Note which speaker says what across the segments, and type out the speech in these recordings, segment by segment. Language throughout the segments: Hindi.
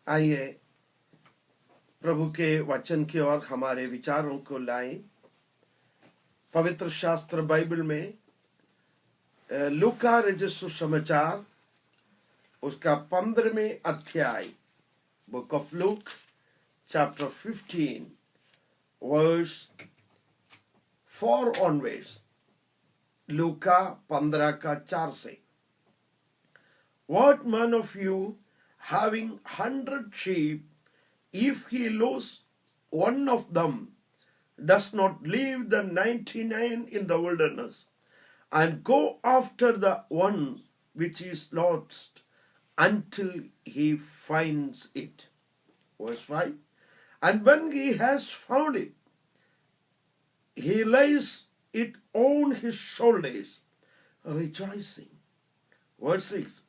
Speaker 1: आइए प्रभु के वचन की ओर हमारे विचारों को लाएं। पवित्र शास्त्र बाइबल में लूका रचित सुसमाचार उसका 15वें अध्याय, book of Luke chapter 15 verse 4 onwards. लूका 15 का 4 से, What man of you having 100 sheep, if he lose one of them, does not leave the 99 in the wilderness and go after the one which is lost until he finds it? Verse 5. And when he has found it, he lays it on his shoulders, rejoicing. Verse 6.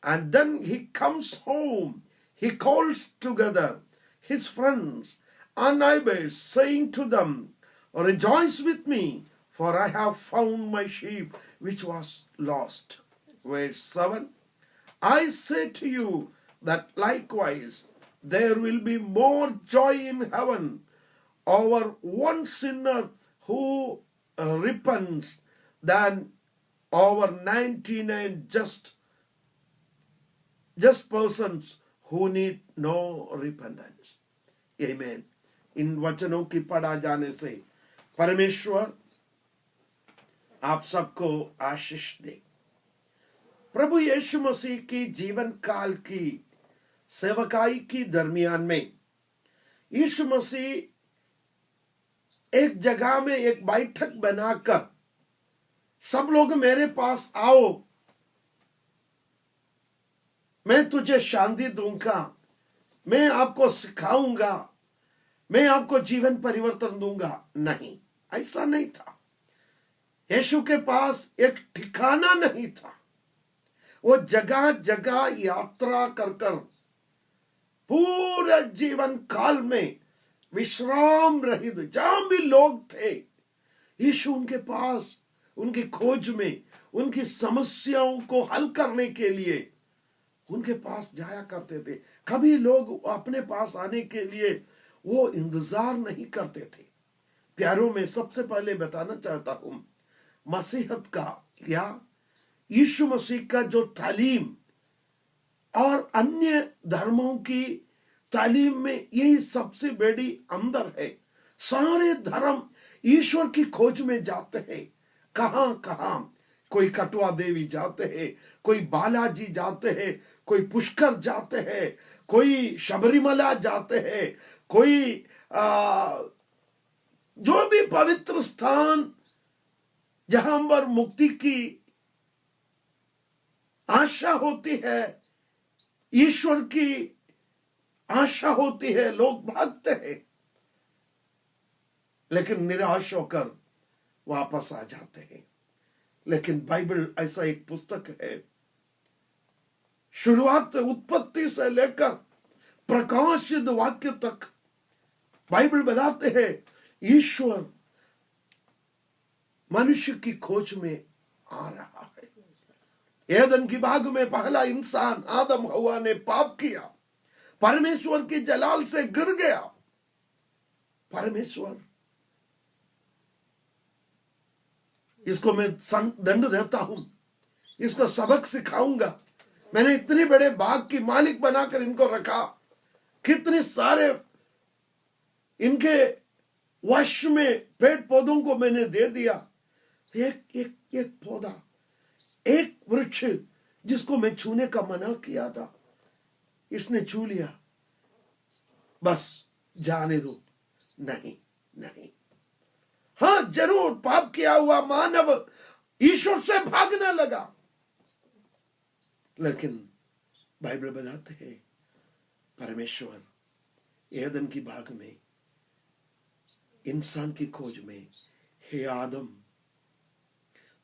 Speaker 1: And then he comes home, he calls together his friends and neighbors, saying to them, Rejoice with me, for I have found my sheep which was lost. Verse 7. I say to you that likewise there will be more joy in heaven over one sinner who repents than over 99 just persons who need no repentance. Amen. इन वचनों की पढ़ा जाने से परमेश्वर आप सबको आशीष दे। प्रभु यीशु मसीह की जीवन काल की सेवकाई की दरमियान में यीशु मसीह एक जगह में एक बैठक बनाकर, सब लोग मेरे पास आओ, मैं तुझे शांति दूंगा, मैं आपको सिखाऊंगा, मैं आपको जीवन परिवर्तन दूंगा। नहीं, ऐसा नहीं था। यीशु के पास एक ठिकाना नहीं था। वो जगह जगह यात्रा कर कर पूरे जीवन काल में विश्राम रहित जहां भी लोग थे, यीशु उनके पास, उनकी खोज में, उनकी समस्याओं को हल करने के लिए उनके पास जाया करते थे। कभी लोग अपने पास आने के लिए वो इंतजार नहीं करते थे। प्यारों में सबसे पहले बताना चाहता हूं, मसीहत का या यीशु मसीह का जो तालीम और अन्य धर्मों की तालीम में यही सबसे बड़ी अंदर है। सारे धर्म ईश्वर की खोज में जाते हैं। कहां कहां, कोई कटवा देवी जाते हैं, कोई बालाजी जाते हैं, कोई पुष्कर जाते हैं, कोई शबरीमला जाते हैं, कोई जो भी पवित्र स्थान जहां पर मुक्ति की आशा होती है, ईश्वर की आशा होती है, लोग भागते हैं, लेकिन निराश होकर वापस आ जाते हैं। लेकिन बाइबल ऐसा एक पुस्तक है, शुरुआत उत्पत्ति से लेकर प्रकाशित वाक्य तक बाइबल बताते हैं ईश्वर मनुष्य की खोज में आ रहा है। एदन की बाग में पहला इंसान आदम हवा ने पाप किया, परमेश्वर की जलाल से गिर गया। परमेश्वर, इसको मैं दंड देता हूं, इसको सबक सिखाऊंगा। मैंने इतने बड़े बाग की मालिक बनाकर इनको रखा, कितने सारे इनके वश में पेड़ पौधों को मैंने दे दिया। एक पौधा, एक वृक्ष जिसको मैं छूने का मना किया था, इसने छू लिया, बस जाने दो। नहीं नहीं, हाँ जरूर पाप किया हुआ मानव ईश्वर से भागने लगा, लेकिन बाइबल बताते हैं परमेश्वर एदन की बाग में इंसान की खोज में, हे आदम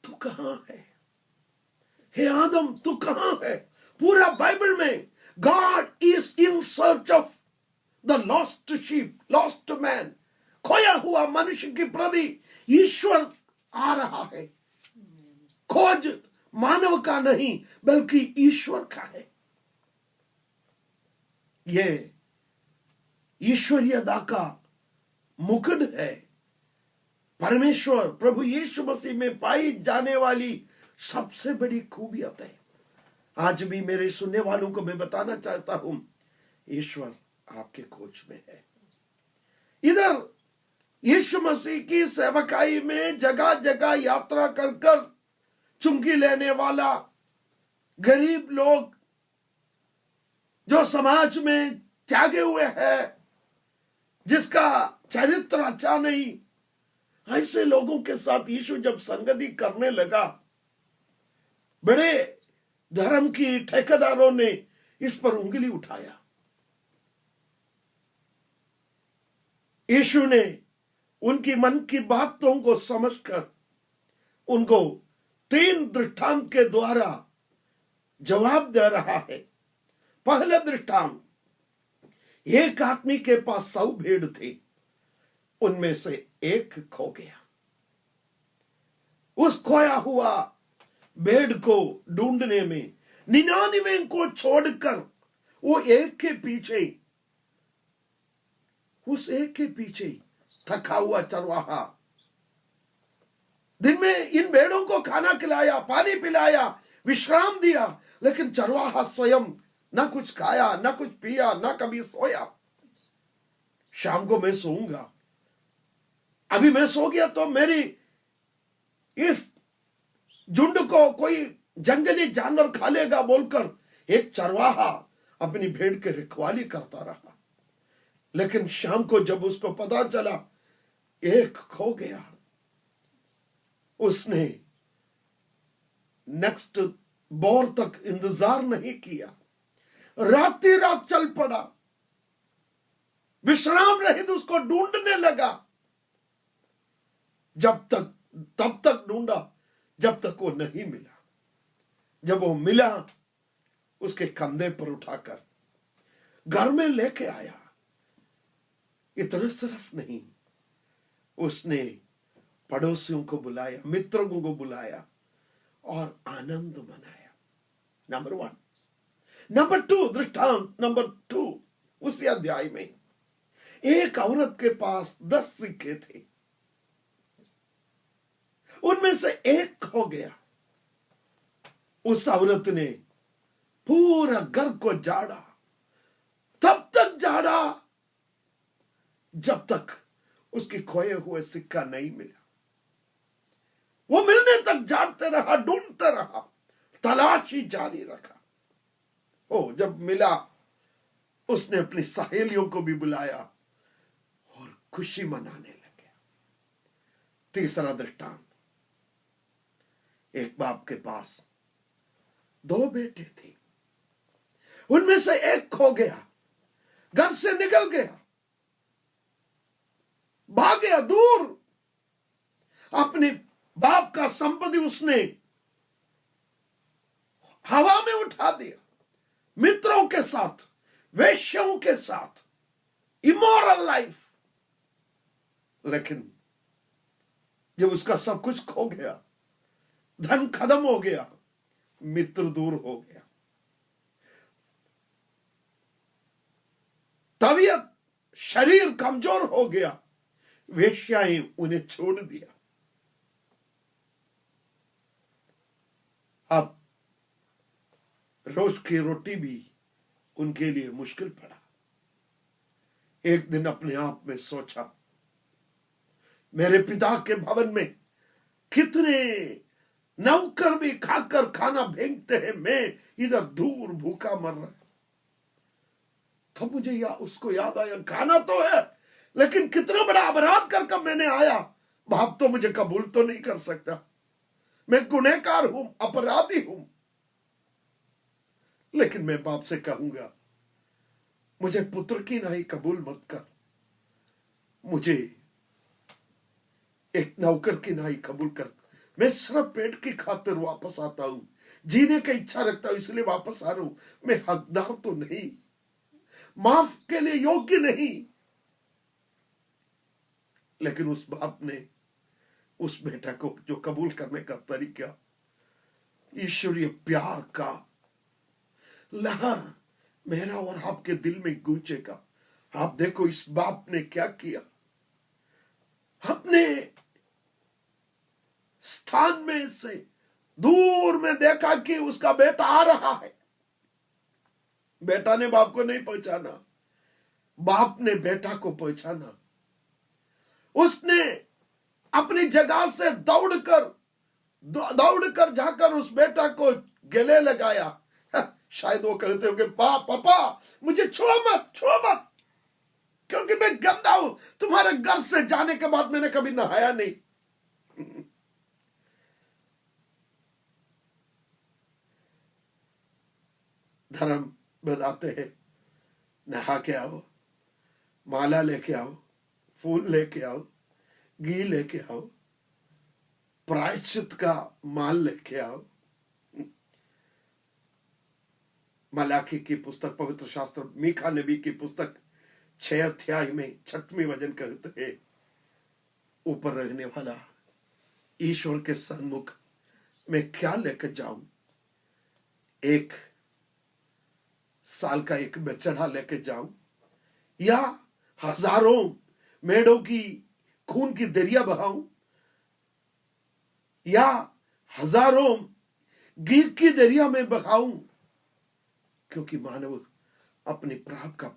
Speaker 1: तू कहां है, हे आदम तू कहां है। पूरा बाइबल में God is in search of the lost sheep, lost man, खोया हुआ मनुष्य की प्रति ईश्वर आ रहा है। खोज मानव का नहीं बल्कि ईश्वर का है। ये ईश्वरीयता का मुकुट है। परमेश्वर प्रभु यीशु मसीह में पाई जाने वाली सबसे बड़ी खूबियत है। आज भी मेरे सुनने वालों को मैं बताना चाहता हूं, ईश्वर आपके खोज में है। इधर यीशु मसीह की सेवकाई में जगह जगह यात्रा कर कर चुंगी लेने वाला, गरीब लोग जो समाज में त्यागे हुए हैं, जिसका चरित्र अच्छा नहीं, ऐसे लोगों के साथ यीशु जब संगति करने लगा, बड़े धर्म की ठेकेदारों ने इस पर उंगली उठाया। यीशु ने उनकी मन की बातों को समझकर उनको 3 दृष्टांत के द्वारा जवाब दे रहा है। पहला दृष्टांत, एक आदमी के पास 100 भेड़ थी, उनमें से एक खो गया। उस खोया हुआ भेड़ को ढूंढने में 99 को छोड़कर वो एक के पीछे, उस एक के पीछे थका हुआ चरवाहा दिन में इन भेड़ों को खाना खिलाया, पानी पिलाया, विश्राम दिया, लेकिन चरवाहा स्वयं ना कुछ खाया, ना कुछ पिया, ना कभी सोया। शाम को मैं सोऊंगा, अभी मैं सो गया तो मेरी इस झुंड को कोई जंगली जानवर खा लेगा बोलकर एक चरवाहा अपनी भेड़ की रखवाली करता रहा। लेकिन शाम को जब उसको पता चला एक खो गया, उसने नेक्स्ट बोर तक इंतजार नहीं किया, राती रात चल पड़ा, विश्राम रहित उसको ढूंढने लगा। तब तक ढूंढा जब तक वो नहीं मिला। जब वो मिला, उसके कंधे पर उठाकर घर में लेके आया। इतना सिर्फ नहीं, उसने पड़ोसियों को बुलाया, मित्रों को बुलाया और आनंद मनाया। नंबर 1। नंबर 2, दृष्टांत नंबर 2, उसी अध्याय में एक औरत के पास 10 सिक्के थे, उनमें से एक खो गया। उस औरत ने पूरा घर को झाड़ा, तब तक झाड़ा जब तक उसके खोए हुए सिक्का नहीं मिला। वो मिलने तक झाड़ते रहा, ढूंढते रहा, तलाशी जारी रखा। जब मिला, उसने अपनी सहेलियों को भी बुलाया और खुशी मनाने लगे। तीसरा दृष्टांत, एक बाप के पास 2 बेटे थे, उनमें से एक खो गया, घर से निकल गया, भाग गया दूर। अपने बाप का संपत्ति उसने हवा में उठा दिया, मित्रों के साथ, वेश्याओं के साथ, इमोरल लाइफ। लेकिन जब उसका सब कुछ खो गया, धन खत्म हो गया, मित्र दूर हो गया, तबीयत, शरीर कमजोर हो गया, वेश्याएं उन्हें छोड़ दिया। अब रोज की रोटी भी उनके लिए मुश्किल पड़ा। एक दिन अपने आप में सोचा, मेरे पिता के भवन में कितने नौकर भी खाकर खाना फेंकते हैं, मैं इधर दूर भूखा मर रहा। तो मुझे उसको याद आया, खाना तो है, लेकिन कितना बड़ा अपराध कर मैंने आया। बाप तो मुझे कबूल तो नहीं कर सकता, मैं गुनहगार हूं, अपराधी हूं। लेकिन मैं बाप से कहूंगा, मुझे पुत्र की नाई कबूल मत कर, मुझे एक नौकर की नाई कबूल कर। मैं सिर्फ पेट की खातिर वापस आता हूं, जीने की इच्छा रखता हूं, इसलिए वापस आ रहा हूं। मैं हकदार तो नहीं, माफ के लिए योग्य नहीं। लेकिन उस बाप ने उस बेटा को जो कबूल करने का तरीका, ईश्वरीय प्यार का लहर मेरा और आपके दिल में गूंजेगा, आप देखो इस बाप ने क्या किया। अपने स्थान में से दूर में देखा कि उसका बेटा आ रहा है। बेटा ने बाप को नहीं पहचाना, बाप ने बेटा को पहचाना। उसने अपनी जगह से दौड़कर जाकर उस बेटा को गले लगाया। शायद वो कहते होंगे, पापा मुझे छुओ मत, क्योंकि मैं गंदा हूं। तुम्हारे घर से जाने के बाद मैंने कभी नहाया नहीं। धर्म बताते हैं, नहा के आओ, माला लेके आओ, फूल लेके आओ, घी लेके आओ, प्रायश्चित का माल लेके आओ। मलाकी की पुस्तक, पवित्र शास्त्र मीका नबी की पुस्तक 6 अध्याय में 6वें वचन कहते हैं, ऊपर रहने वाला ईश्वर के सन्मुख मैं क्या लेकर जाऊं? 1 साल का एक बछड़ा लेकर जाऊं, या हजारों मेढ़ों की खून की दरिया बहाऊं, या हजारों घी की दरिया में बहाऊं? क्योंकि मानव अपनी पाप का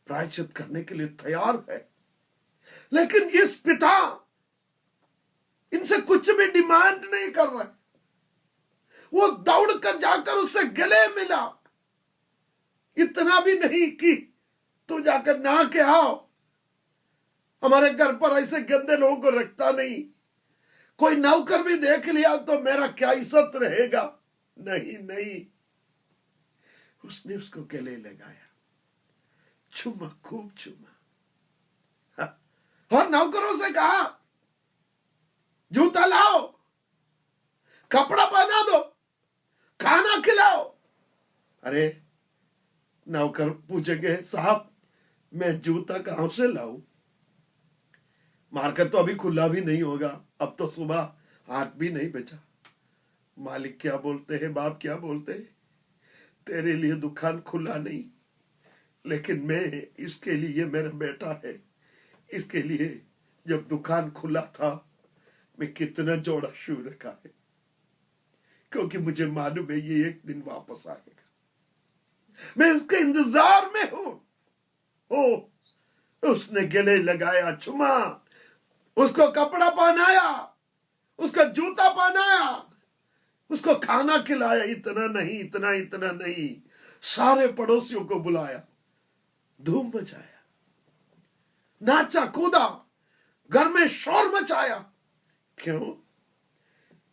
Speaker 1: प्रायश्चित करने के लिए तैयार है। लेकिन इस पिता इनसे कुछ भी डिमांड नहीं कर रहा है। वो दौड़कर जाकर उससे गले मिला। इतना भी नहीं कि तू जाकर नहा के आओ। हमारे घर पर ऐसे गंदे लोगों को रखता नहीं। कोई नौकर भी देख लिया तो मेरा क्या इज्जत रहेगा? नहीं, उसने उसको गले लगाया, चुमा, खूब चुमा। और नौकरों से कहा, जूता लाओ, कपड़ा पहना दो, खाना खिलाओ। अरे नौकर पूछेंगे, साहब मैं जूता कहां से लाऊं? मार्केट तो अभी खुला भी नहीं होगा, अब तो सुबह 8 भी नहीं बचा। मालिक क्या बोलते हैं, बाप क्या बोलते हैं, तेरे लिए दुकान खुला नहीं, लेकिन मैं इसके लिए, मेरा बेटा है, इसके लिए जब दुकान खुला था मैं कितना जोड़ा शू रखा है, क्योंकि मुझे मालूम है ये एक दिन वापस आएगा। मैं उसके इंतजार में हूं। उसने गले लगाया, चुमा, उसको कपड़ा पहनाया, उसका जूता पहनाया, उसको खाना खिलाया। इतना नहीं, सारे पड़ोसियों को बुलाया, धूम मचाया, नाचा कूदा, घर में शोर मचाया। क्यों?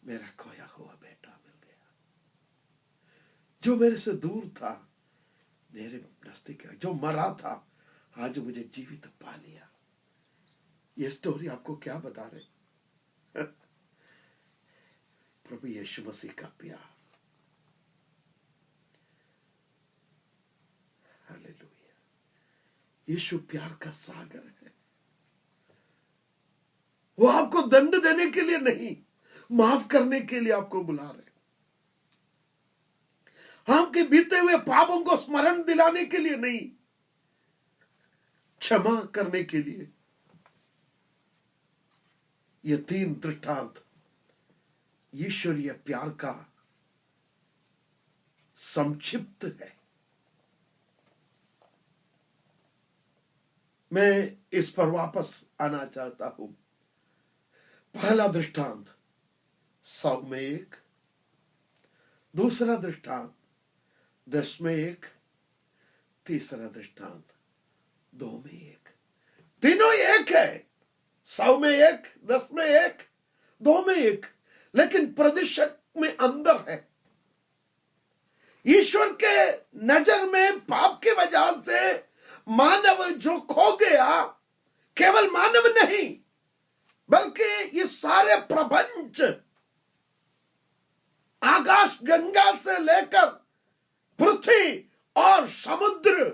Speaker 1: मेरा खोया हुआ बेटा मिल गया। जो मेरे से दूर था, मेरे नजदीक, जो मरा था, आज मुझे जीवित पा लिया। ये स्टोरी आपको क्या बता रहे? प्रभु यीशु मसीह का प्यार। हालेलुया। यीशु प्यार का सागर है। वो आपको दंड देने के लिए नहीं, माफ करने के लिए आपको बुला रहे, आपके बीते हुए पापों को स्मरण दिलाने के लिए नहीं, क्षमा करने के लिए। ये 3 दृष्टांत ईश्वरीय प्यार का संक्षिप्त है। मैं इस पर वापस आना चाहता हूं। पहला दृष्टांत 100 में 1, दूसरा दृष्टांत 10 में 1, तीसरा दृष्टांत 2 में 1। तीनों एक है, 100 में 1, 10 में 1, 2 में 1, लेकिन प्रतिशत में अंदर है। ईश्वर के नजर में पाप की वजह से मानव जो खो गया, केवल मानव नहीं बल्कि ये सारे प्रपंच, आकाश गंगा से लेकर पृथ्वी और समुद्र,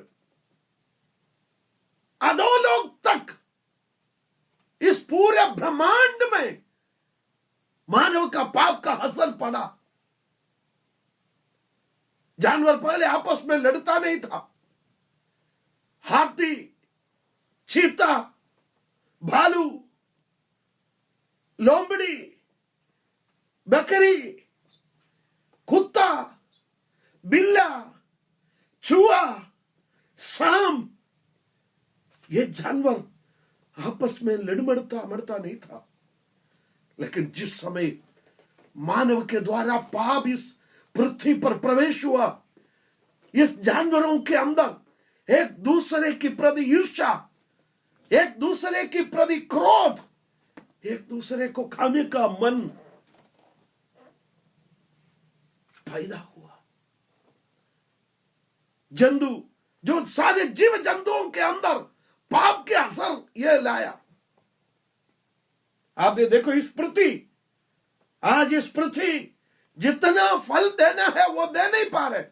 Speaker 1: अधोलोक तक, इस पूरे ब्रह्मांड में मानव का पाप का असर पड़ा। जानवर पहले आपस में लड़ता नहीं था। हाथी, चीता, भालू, लोमड़ी, बकरी, कुत्ता, बिल्ला, चूहा, सांप, ये जानवर आपस में लड़मड़ता मरता नहीं था। लेकिन जिस समय मानव के द्वारा पाप इस पृथ्वी पर प्रवेश हुआ, इस जानवरों के अंदर एक दूसरे की प्रति ईर्ष्या, एक दूसरे की प्रति क्रोध, एक दूसरे को खाने का मन पैदा हुआ। जंतु, जो सारे जीव जंतुओं के अंदर पाप के असर यह लाया। आप ये देखो, इस पृथ्वी, आज इस पृथ्वी जितना फल देना है वो दे नहीं पा रहे।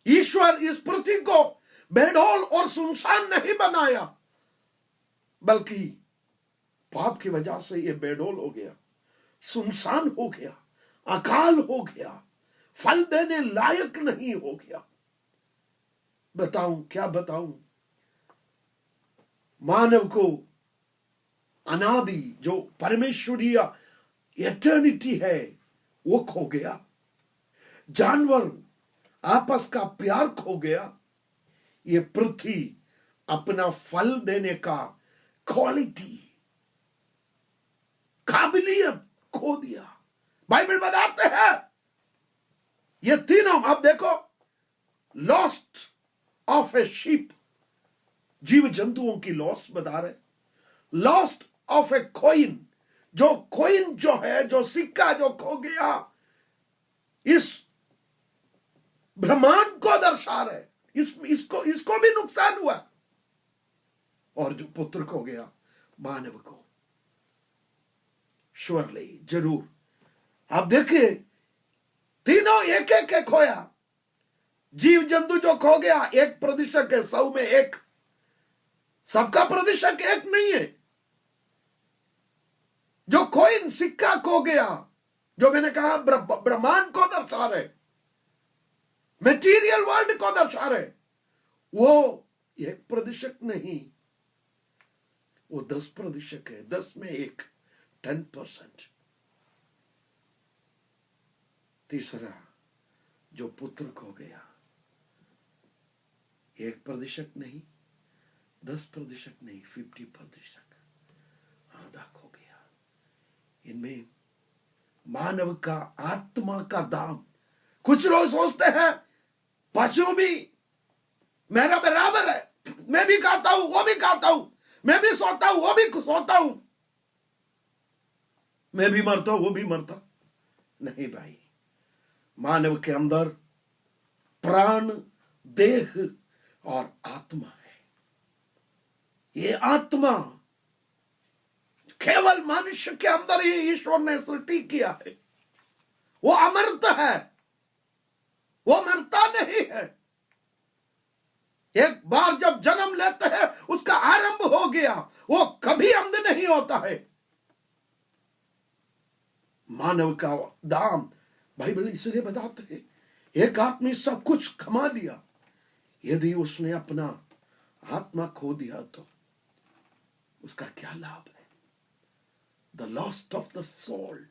Speaker 1: ईश्वर इस पृथ्वी को बेडौल और सुनसान नहीं बनाया, बल्कि पाप की वजह से ये बेडौल हो गया, सुनसान हो गया, अकाल हो गया, फल देने लायक नहीं हो गया। बताऊं, क्या बताऊं? मानव को अनादि जो परमेश्वरीय एटर्निटी है वो खो गया। जानवर आपस का प्यार खो गया। ये पृथ्वी अपना फल देने का क्वालिटी, काबिलियत खो दिया। बाइबल बताते हैं ये तीनों, आप देखो, लॉस्ट ऑफ ए शीप, जीव जंतुओं की लॉस बता रहे, लॉस्ट ऑफ ए कॉइन, जो कॉइन जो है, जो सिक्का जो खो गया, इस ब्रह्मांड को दर्शा रहे, इसको भी नुकसान हुआ। और जो पुत्र खो गया, मानव को, श्योरली, जरूर। आप देखिए, तीनों एक एक खोया। जीव जंतु जो खो गया 1% है, 100 में 1, सबका प्रतिशत 1 नहीं है। जो कॉइन, सिक्का खो गया, जो मैंने कहा ब्रह्मांड को दर्शा रहे, मटेरियल वर्ल्ड को दर्शा रहे, वो 1% नहीं, वो 10% है। 10 में 1, 10%। तीसरा, जो पुत्र खो गया, 1% नहीं, 10% नहीं, 50%, आधा खो गया। इनमें मानव का आत्मा का दाम, कुछ लोग सोचते हैं पशु भी मेरा बराबर है, मैं भी खाता हूं वो भी खाता हूं, मैं भी सोता हूं वो भी सोता हूं, मैं भी मरता हूं वो भी मरता। नहीं भाई, मानव के अंदर प्राण, देह और आत्मा है। ये आत्मा केवल मनुष्य के अंदर ही ईश्वर ने सृष्टि किया है। वो अमर्त है, वो मरता नहीं है। एक बार जब जन्म लेते हैं, उसका आरंभ हो गया, वो कभी अंत नहीं होता है। मानव का दाम बाइबल इसलिए बताते हैं, एक आदमी सब कुछ कमा लिया, यदि उसने अपना आत्मा खो दिया तो उसका क्या लाभ है? The lost of the soul.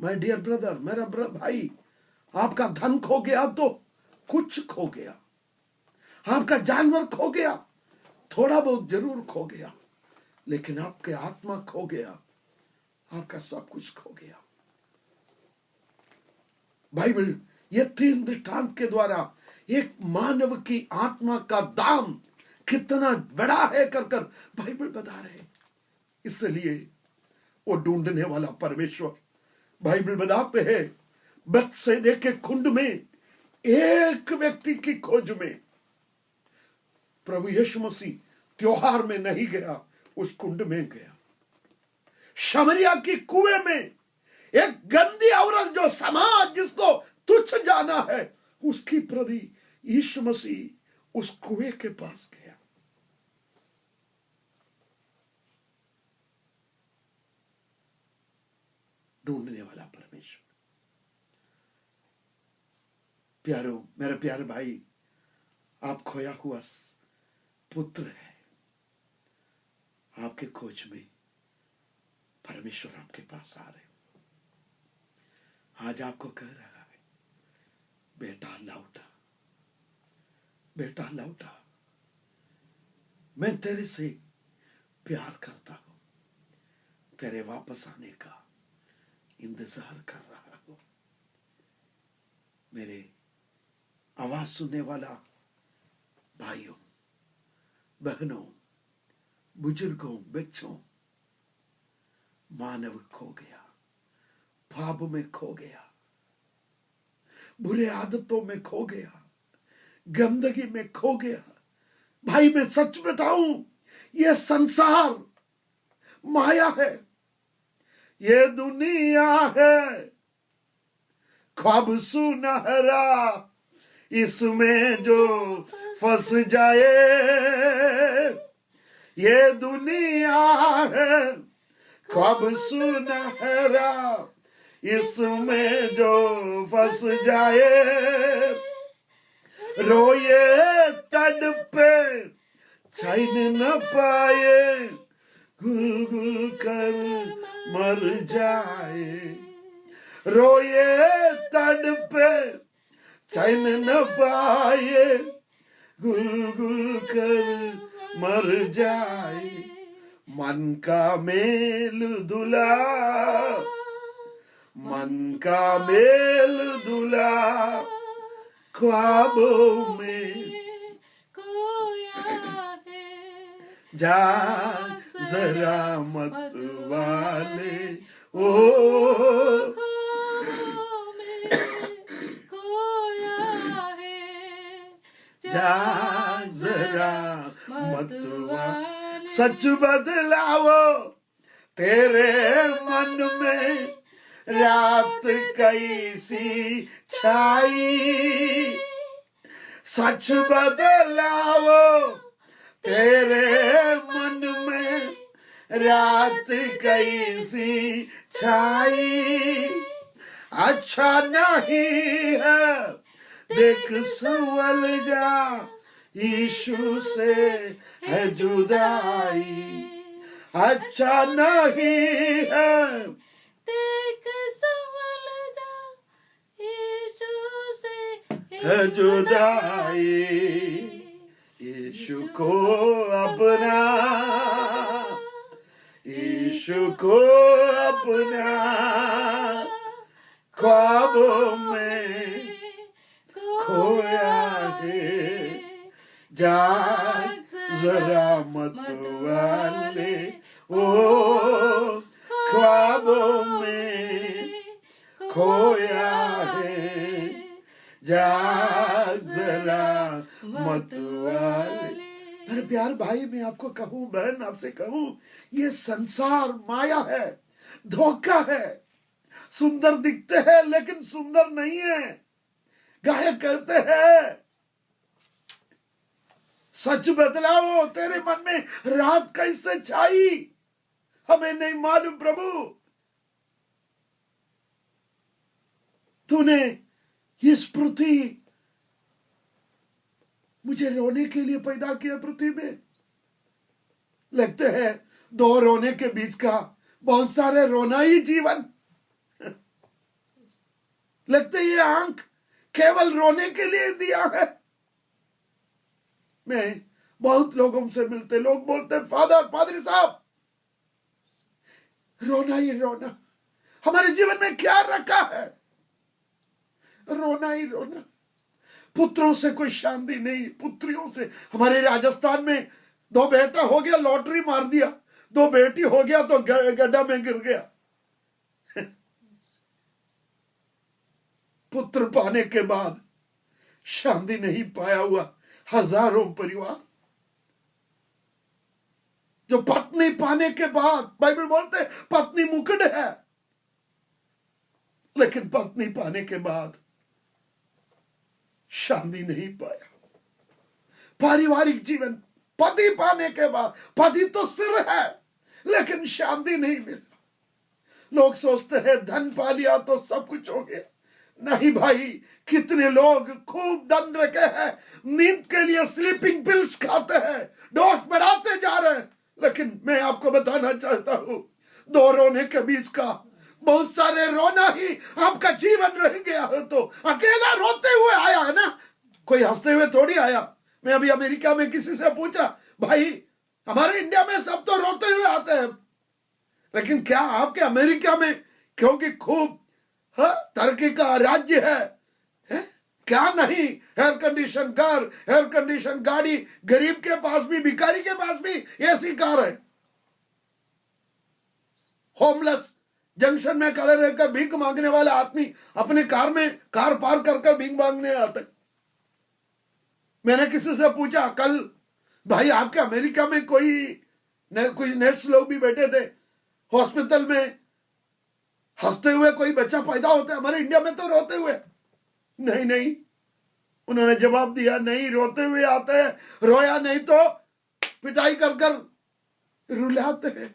Speaker 1: My dear brother, मेरा भाई, आपका धन खो गया तो कुछ खो गया, आपका जानवर खो गया, थोड़ा बहुत जरूर खो गया, लेकिन आपके आत्मा खो गया, आपका सब कुछ खो गया। बाइबल ये 3 दृष्टांत के द्वारा एक मानव की आत्मा का दाम कितना बड़ा है कर बाइबल बता रहे। इसलिए वो ढूंढने वाला परमेश्वर, बाइबल बताते हैं, बेथसेदा के कुंड में एक व्यक्ति की खोज में प्रभु यीशु मसीह त्योहार में नहीं गया, उस कुंड में गया। शमरिया की कुएं में एक गंदी औरत, जो समाज जिसको तुच्छ जाना है, उसकी प्रति यीशु मसीह उस कुएं के पास गया। ढूंढने वाला परमेश्वर। प्यारो, मेरे प्यारे भाई, आप खोया हुआ पुत्र है। आपके खोज में परमेश्वर आपके पास आ रहे, आज आपको कह रहा है, बेटा लौटा, बेटा लौटा, मैं तेरे से प्यार करता हूं, तेरे वापस आने का इंतजार कर रहा हूं। मेरे आवाज सुनने वाला भाइयों, बहनों, बुजुर्गों, बच्चों, मानव खो गया, पाप में खो गया, बुरे आदतों में खो गया, गंदगी में खो गया। भाई मैं सच बताऊं, यह संसार माया है, ये दुनिया है ख्वाब सुनहरा, इसमें जो फंस जाए। ये दुनिया है ख्वाब सुनहरा, इसमें जो फंस जाए। रोए तड़पे चैन न पाए, घुल घुल कर मर जाए। रोए तड़पे चैन न पाए, घुल घुल कर मर जाए। मन का मेल दुला, मन का मेल दुला, ख्वाबों में खोया है। जाग जरा मत वाले, ओ खोया है। जाग जरा मत वाले, सच बदलाओ तेरे मन में, रात कैसी छाई। सच बदलाओ तेरे मन में, रात कैसी छाई। अच्छा नहीं है देख संभल जा, यीशु से है जुदाई। अच्छा नहीं है देख संभल जा, यीशु से है जुदाई। यीशु को अपना, यीशु को अपना, ख्वाबों में खोया है। जाग जरा मत वाले, ओ ख्वाबों में खोया है। जाग जरा मत वाले। मेरे प्यार भाई, मैं आपको कहूं, बहन आपसे कहूं, ये संसार माया है, धोखा है। सुंदर दिखते हैं लेकिन सुंदर नहीं है। गायक कहते हैं, सच बदलाओ तेरे मन में, रात कैसे छाई। हमें नहीं मालूम प्रभु, तूने इस पृथ्वी, मुझे रोने के लिए पैदा किया पृथ्वी में। लगते हैं दो रोने के बीच का बहुत सारे रोना ही जीवन। लगते ये आंख केवल रोने के लिए दिया है। मैं बहुत लोगों से मिलते, लोग बोलते फादर, पादरी साहब, रोना ही रोना, हमारे जीवन में क्या रखा है? रोना ही रोना। पुत्रों से कोई शांति नहीं, पुत्रियों से। हमारे राजस्थान में दो बेटा हो गया, लॉटरी मार दिया, दो बेटी हो गया तो गड्ढा में गिर गया। पुत्र पाने के बाद शांति नहीं पाया हुआ हजारों परिवार। जो पत्नी पाने के बाद, बाइबल बोलते पत्नी मुकुट है, लेकिन पत्नी पाने के बाद शांति नहीं पाया। पारिवारिक जीवन, पति पाने के बाद, पति तो सिर है लेकिन शांति नहीं मिला। लोग सोचते हैं धन पा लिया तो सब कुछ हो गया। नहीं भाई, कितने लोग खूब दम रखे हैं, नींद के लिए स्लीपिंग पिल्स खाते हैं, डोज बढ़ाते जा रहे हैं। लेकिन मैं आपको बताना चाहता हूं, दो रोने के बीच का बहुत सारे रोना ही आपका जीवन रह गया हो तो अकेला रोते हुए आया है ना, कोई हंसते हुए थोड़ी आया। मैं अभी अमेरिका में किसी से पूछा, भाई हमारे इंडिया में सब तो रोते हुए आते हैं, लेकिन क्या आपके अमेरिका में, क्योंकि खूब तरक्की का राज्य है, क्या नहीं, air condition car, air condition गाड़ी, गरीब के पास भी, भिखारी के पास भी ऐसी कार है। होमलेस जंक्शन में खड़े रहकर भीख मांगने वाले आदमी अपने कार में कार पार कर भीख मांगने आते। मैंने किसी से पूछा कल, भाई आपके अमेरिका में कुछ नर्स लोग भी बैठे थे हॉस्पिटल में, हंसते हुए कोई बच्चा पैदा होता है, हमारे इंडिया में तो रोते हुए। नहीं नहीं, उन्होंने जवाब दिया, नहीं रोते हुए आते हैं, रोया नहीं तो पिटाई कर रुलाते हैं।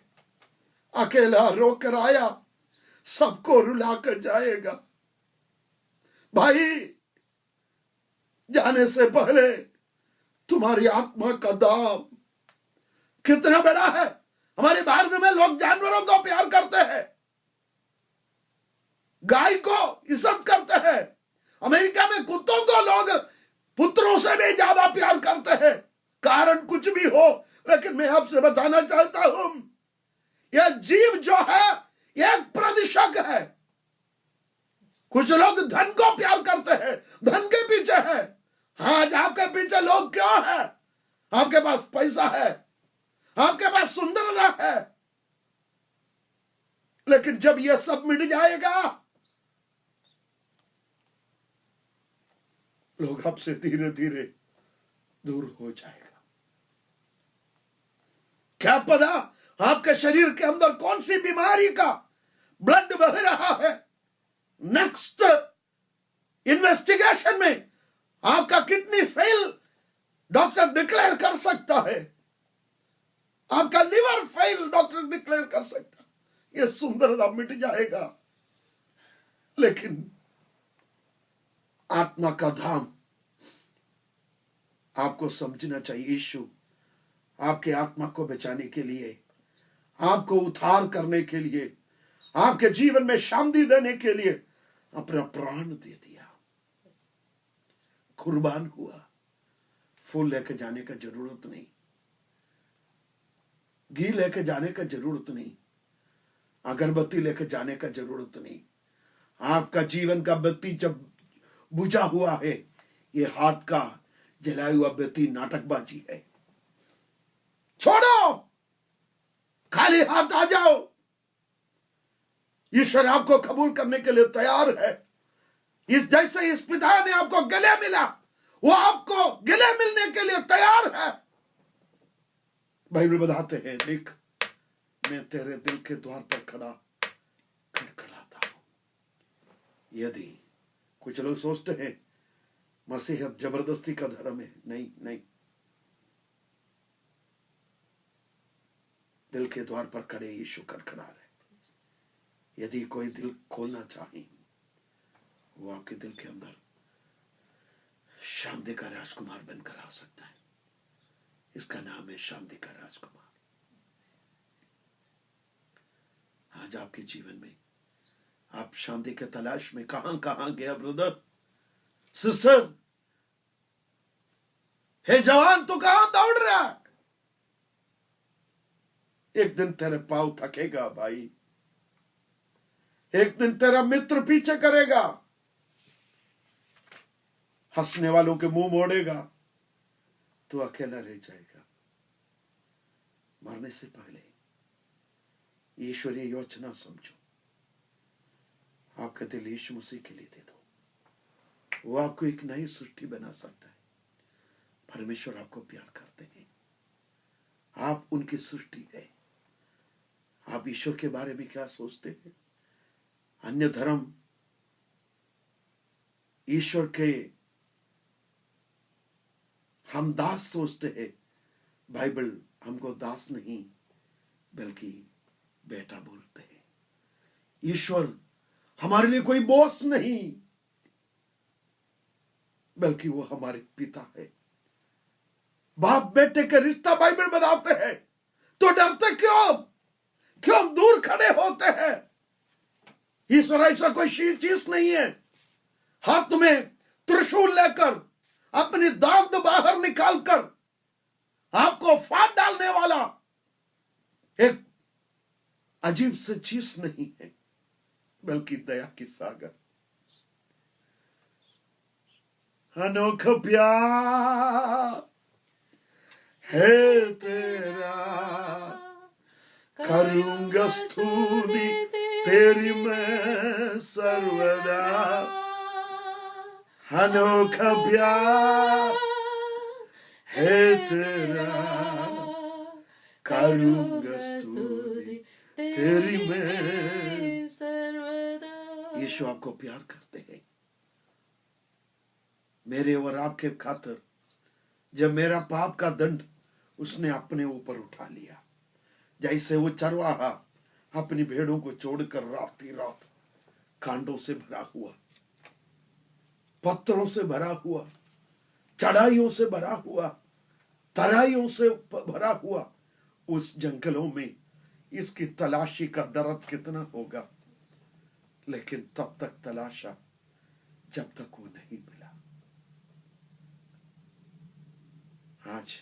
Speaker 1: अकेला रोकर आया, सबको रुला कर जाएगा। भाई जाने से पहले तुम्हारी आत्मा का दाम कितना बड़ा है। हमारे भारत में लोग जानवरों को प्यार करते हैं, गाय को इज्जत करते हैं। अमेरिका में कुत्तों को लोग पुत्रों से भी ज्यादा प्यार करते हैं, कारण कुछ भी हो। लेकिन मैं आपसे बताना चाहता हूं, यह जीव जो है एक प्रदूषक है। कुछ लोग धन को प्यार करते हैं, धन के पीछे है। आज आपके पीछे लोग क्यों है? आपके पास पैसा है, आपके पास सुंदरता है, लेकिन जब यह सब मिट जाएगा, लोग आपसे धीरे धीरे दूर हो जाएगा। क्या पता आपके शरीर के अंदर कौन सी बीमारी का ब्लड बह रहा है। नेक्स्ट इन्वेस्टिगेशन में आपका किडनी फेल डॉक्टर डिक्लेयर कर सकता है, आपका लिवर फेल डॉक्टर डिक्लेयर कर सकता है। यह सुंदरता मिट जाएगा, लेकिन आत्मा का धाम आपको समझना चाहिए। यीशु आपके आत्मा को बचाने के लिए, आपको उद्धार करने के लिए, आपके जीवन में शांति देने के लिए अपना प्राण दे दिया, कुर्बान हुआ। फूल लेके जाने का जरूरत नहीं, घी लेके जाने का जरूरत नहीं, अगरबत्ती लेके जाने का जरूरत नहीं। आपका जीवन का बत्ती जब बुझा हुआ है, ये हाथ का जलाया हुआ बत्ती नाटकबाजी है। छोड़ो, खाली हाथ आ जाओ। ईश्वर आपको कबूल करने के लिए तैयार है। जैसे इस पिता ने आपको गले मिला, वो आपको गले मिलने के लिए तैयार है। बाइबल बताते हैं, देख मैं तेरे दिल के द्वार पर खड़खड़ाता हूं। यदि कुछ लोग सोचते हैं मसीहत जबरदस्ती का धर्म है, नहीं नहीं, दिल के द्वार पर खड़े यीशु खड़खड़ा रहे। यदि कोई दिल खोलना चाहे, वो आपके दिल के अंदर शांति का राजकुमार बनकर आ सकता है। इसका नाम है शांति का राजकुमार। आज आपके जीवन में आप शांति के तलाश में कहां गया ब्रदर, सिस्टर, हे जवान, तू कहां दौड़ रहा है? एक दिन तेरे पांव थकेगा भाई, एक दिन तेरा मित्र पीछे करेगा, हंसने वालों के मुंह मोड़ेगा, तू अकेला रह जाएगा। मरने से पहले ईश्वरीय योजना समझो, आपका दिल यीशु मसीह के लिए दे दो। वो आपको एक नई सृष्टि बना सकता है। परमेश्वर आपको प्यार करते हैं, आप उनकी सृष्टि है। आप ईश्वर के बारे में क्या सोचते हैं? अन्य धर्म ईश्वर के हम दास सोचते हैं। बाइबल हमको दास नहीं बल्कि बेटा बोलते हैं। ईश्वर हमारे लिए कोई बॉस नहीं, बल्कि वो हमारे पिता है। बाप बेटे का रिश्ता बाइबल बताते हैं, तो डरते क्यों? क्यों दूर खड़े होते हैं? ईश्वर ऐसा कोई चीज नहीं है हाथ में त्रिशूल लेकर अपनी दांत बाहर निकालकर आपको फाड़ डालने वाला एक अजीब सी चीज नहीं है, बल्कि दया की सागर, अनोखा प्यार है तेरा, करूंगा स्तुति तेरी मैं सर्वदा। अनोखा प्यार है तेरा, करूंगा स्तुति तेरी मैं सर्वदा। यीशु आपको प्यार करते हैं। मेरे और आपके खातिर जब मेरा पाप का दंड उसने अपने ऊपर उठा लिया, जैसे वो चरवाहा अपनी भेड़ों को छोड़कर रात ही रात कांडों से भरा हुआ, पत्थरों से भरा हुआ, चढ़ाइयों से भरा हुआ, तराइयों से भरा हुआ उस जंगलों में इसकी तलाशी का दर्द कितना होगा, लेकिन तब तक तलाशा जब तक वो नहीं मिला। आज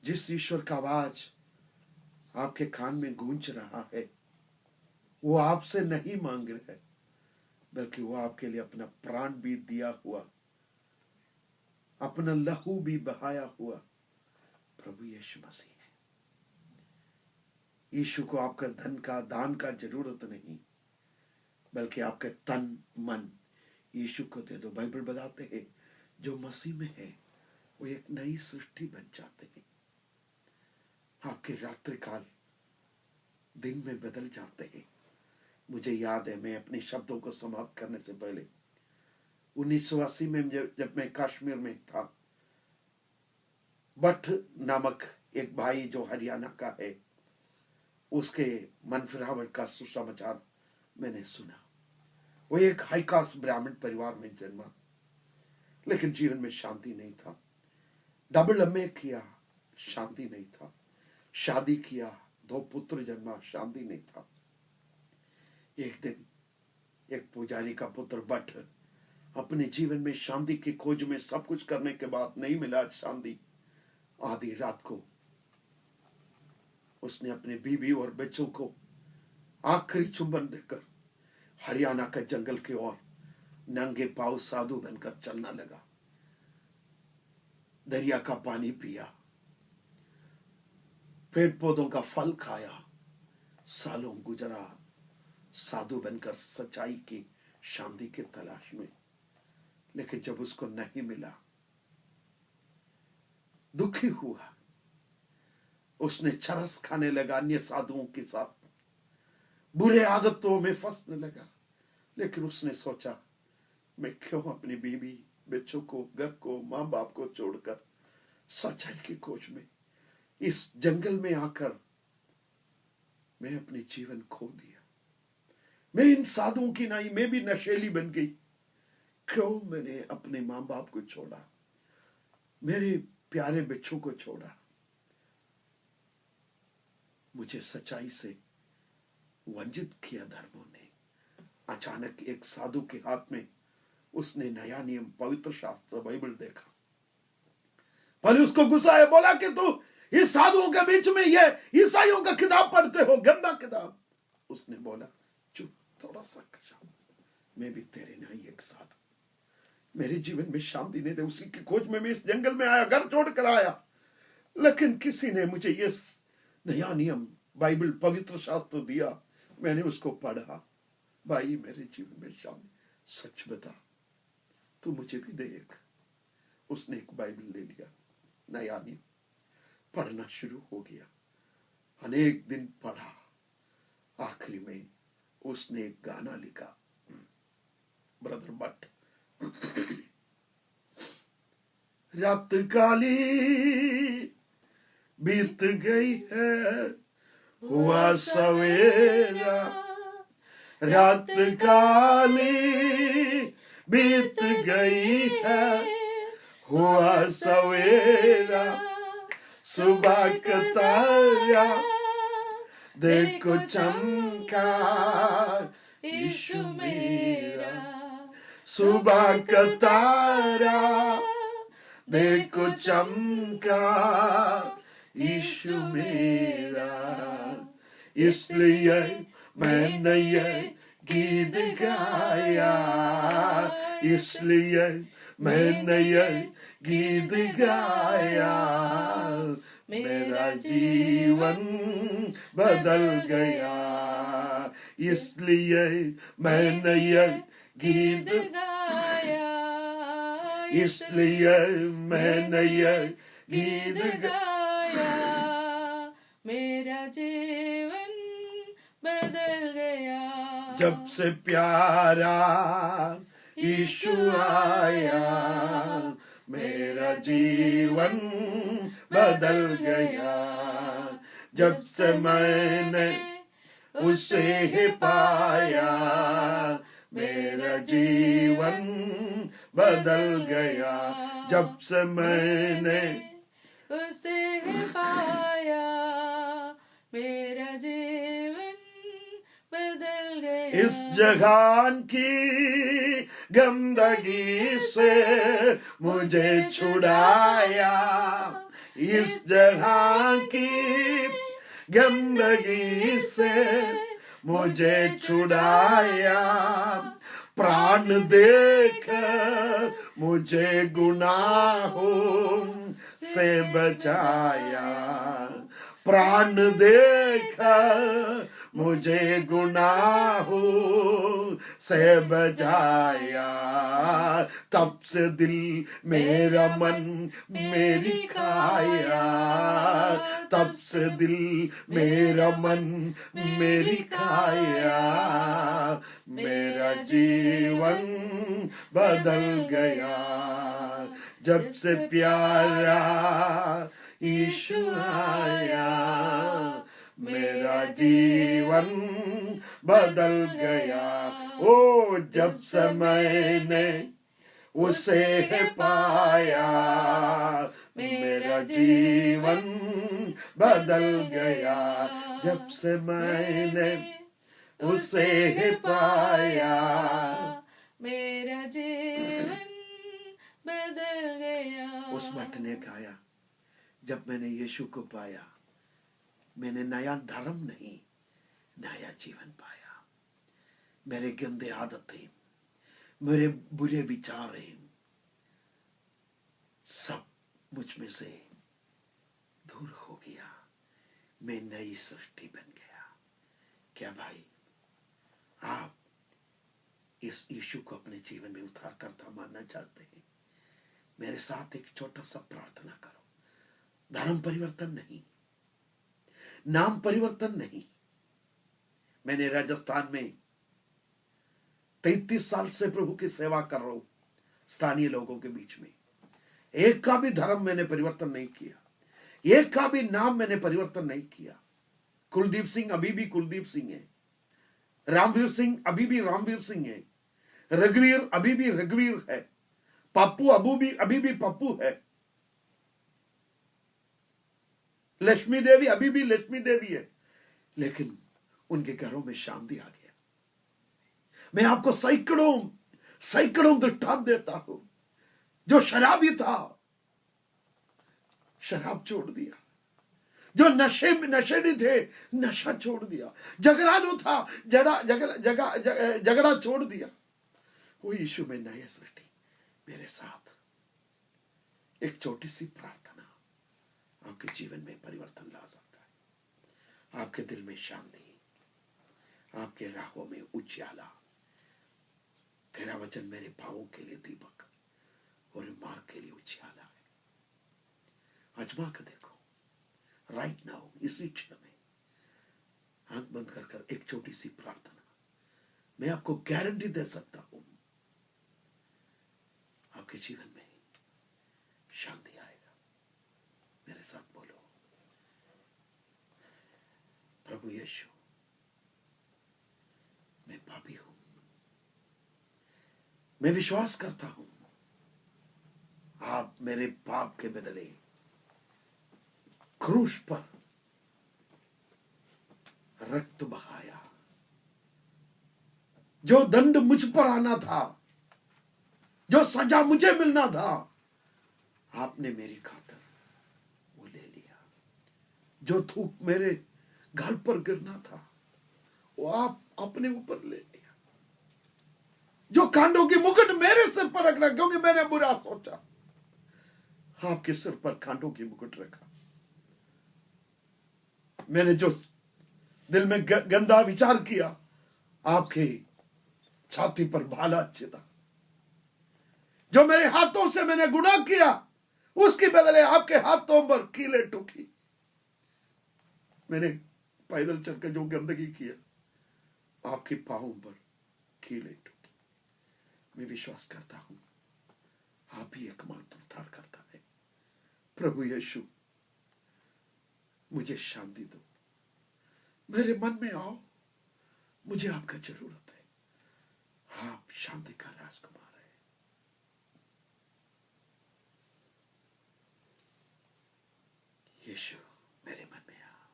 Speaker 1: जिस ईश्वर का आवाज आपके कान में गूंज रहा है, वो आपसे नहीं मांग रहा है, बल्कि वो आपके लिए अपना प्राण भी दिया हुआ, अपना लहू भी बहाया हुआ प्रभु यीशु मसीह है। यीशु को आपका धन का दान का जरूरत नहीं, बल्कि आपके तन मन यीशु को दे दो। बाइबल बताते हैं जो मसीह में है वो एक नई सृष्टि बन जाते हैं। आपके रात्रि काल दिन में बदल जाते हैं। मुझे याद है, मैं अपने शब्दों को समाप्त करने से पहले 1980 में जब मैं कश्मीर में था, भट्ट नामक एक भाई जो हरियाणा का है, उसके मन फिरावट का सुसमाचार मैंने सुना। वो एक हाई कास्ट ब्राह्मण परिवार में जन्मा, लेकिन जीवन में शांति नहीं था। डबल एमए किया, शांति नहीं था। शादी किया, 2 पुत्र जन्मा, शांति नहीं था। एक दिन एक पुजारी का पुत्र भट्ट अपने जीवन में शांति की खोज में सब कुछ करने के बाद नहीं मिला शांति। आधी रात को उसने अपने बीवी और बच्चों को आखिरी चुंबन देकर हरियाणा के जंगल की ओर नंगे पांव साधु बनकर चलना लगा। दरिया का पानी पिया, पेड़ पौधों का फल खाया, सालों गुजरा साधु बनकर सच्चाई की शांति की तलाश में। लेकिन जब उसको नहीं मिला, दुखी हुआ। उसने चरस खाने लगा, अन्य साधुओं के साथ बुरे आदतों में फंसने लगा। लेकिन उसने सोचा, मैं क्यों अपनी बीवी बच्चों को, घर को, माँ बाप को छोड़कर सच्चाई की खोज में इस जंगल में आकर मैं अपने जीवन खो दिया। मैं इन साधुओं की नहीं, मैं भी नशेली बन गई। क्यों मैंने अपने माँ बाप को छोड़ा, मेरे प्यारे बच्चों को छोड़ा। मुझे सच्चाई से वंचित किया धर्मों ने। अचानक एक साधु के हाथ में उसने नया नियम, पवित्र शास्त्र बाइबल देखा। पहले उसको गुस्सा आया, बोला कि तू इस साधुओं के बीच में ये ईसाइयों का किताब पढ़ते हो, गंदा किताब। उसने बोला, चुप, थोड़ा सा कशा, मैं भी तेरे नहीं एक साधु। मेरे जीवन में शांति नहीं थे, उसी की खोज में मैं इस जंगल में आया, घर छोड़कर आया। लेकिन किसी ने मुझे ये नया नियम बाइबल पवित्र शास्त्र दिया, मैंने उसको पढ़ा। भाई मेरे जीवन में शांति, सच बता, तू मुझे भी दे एक। उसने एक बाइबल ले लिया, नया नियम पढ़ना शुरू हो गया। अनेक दिन पढ़ा, आखिरी में उसने एक गाना लिखा, ब्रदर भट्ट। रात काली बीत गई है, हुआ सवेरा। रात काली बीत गई है, हुआ सवेरा, सुबह का तारा देखो चमका, यीशु मेरा। सुबह का तारा देखो चमका, यीशु मेरा। इसलिए मैंने ये गीत गाया, इसलिए मैंने ये गीत गाया। मेरा जीवन बदल गया, इसलिए मैंने ये गीत गाया, इसलिए मैंने ये गीत गाया।
Speaker 2: मेरा जीवन बदल गया,
Speaker 1: जब से प्यारा यीशु आया, मेरा जीवन बदल गया। जब से मैंने उसे पाया, मेरा जीवन बदल गया। जब से मैंने
Speaker 2: उसे पाया, मेरा जीवन बदल गया।
Speaker 1: इस जहान की गंदगी से मुझे छुड़ाया, इस जहान की गंदगी से मुझे छुड़ाया। प्राण देख मुझे गुनाहों से बचाया, प्राण देख मुझे गुनाहों से बचाया। तब से दिल मेरा मन मेरी खाया, तब से दिल मेरा मन मेरी खाया। मेरा जीवन बदल गया, जब से प्यारा यीशु आया। मेरा जीवन बदल गया, ओ जब से मैंने उसे पाया। मेरा जीवन बदल गया, जब से मैंने उसे पाया।
Speaker 2: मेरा जीवन बदल गया।
Speaker 1: उस भक्त ने गाया, जब मैंने यीशु को पाया, मैंने नया धर्म नहीं, नया जीवन पाया। मेरे गंदे आदतें, मेरे बुरे विचारें सब मुझ में से दूर हो गया। मैं नई सृष्टि बन गया। क्या भाई, आप इस यीशु को अपने जीवन में उद्धार करता मानना चाहते हैं? मेरे साथ एक छोटा सा प्रार्थना करो। धर्म परिवर्तन नहीं, नाम परिवर्तन नहीं। मैंने राजस्थान में 33 साल से प्रभु की सेवा कर रहा हूं, स्थानीय लोगों के बीच में। एक का भी धर्म मैंने परिवर्तन नहीं किया, एक का भी नाम मैंने परिवर्तन नहीं किया। कुलदीप सिंह अभी भी कुलदीप सिंह है, रामवीर सिंह अभी भी रामवीर सिंह है, रघुवीर अभी भी रघुवीर है, पप्पू अभी भी पप्पू है, लक्ष्मी देवी अभी भी लक्ष्मी देवी है। लेकिन उनके घरों में शांति आ गया। मैं आपको सैकड़ों दृष्टांत देता हूं। जो शराबी था, शराब छोड़ दिया। जो नशेड़ी थे, नशा छोड़ दिया। झगड़ालू था, झगड़ा छोड़ दिया। वो यीशु में नए सृष्टि। मेरे साथ एक छोटी सी प्रार्थना आपके जीवन में परिवर्तन ला सकता है। आपके दिल में शांति, आपके राहों में उजाला। तेरा वचन मेरे पांवों के लिए दीपक और मार्ग के लिए उजाला है। आजमा कर देखो, राइट नाउ, इसी क्षण में आंख बंद कर एक छोटी सी प्रार्थना। मैं आपको गारंटी दे सकता हूं, आपके जीवन में शांति आएगा। मेरे साथ बोलो, प्रभु यीशु, मैं पापी हूं, मैं विश्वास करता हूं आप मेरे पाप के बदले क्रूस पर रक्त बहाया। जो दंड मुझ पर आना था, जो सजा मुझे मिलना था, आपने मेरी खातिर वो ले लिया। जो थूक मेरे गाल पर गिरना था वो आप अपने ऊपर ले लिया। जो कांटों की मुकुट मेरे सिर पर रखना, क्योंकि मैंने बुरा सोचा, आपके सिर पर कांटों की मुकुट रखा। मैंने जो दिल में गंदा विचार किया, आपके छाती पर भाला छिदा। जो मेरे हाथों से मैंने गुनाह किया, उसके बदले आपके हाथों पर कीले ठोकी। मैंने पैदल चलकर जो गंदगी किया, आपके पांवों पर कीले ठोकी। मैं विश्वास करता हूं आप ही एकमात्र उद्धार करता है। प्रभु यीशु, मुझे शांति दो, मेरे मन में आओ। मुझे आपका जरूरत है। आप शांति का राजकुमार है। यीशु, मेरे मन में आओ।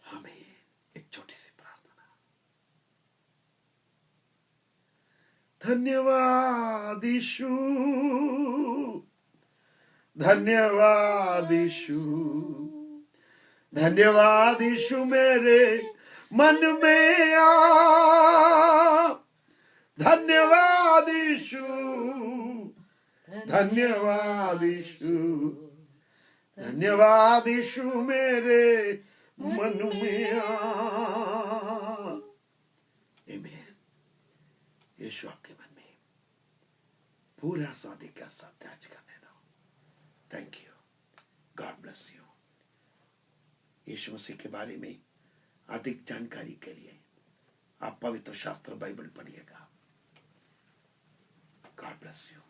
Speaker 1: हमें एक छोटी सी प्रार्थना। धन्यवाद यीशु, धन्यवाद यीशु, धन्यवाद यीशु, मेरे मन में आ। धन्यवाद यीशु, धन्यवाद यीशु, धन्यवाद यीशु, मेरे मन में आ। आमीन। यीशु आपके मन में पूरा शादी का साथ राज करने दो। Thank you. God bless you. यीशु मसीह के बारे में अधिक जानकारी के लिए आप पवित्र शास्त्र बाइबल पढ़िएगा। God bless you.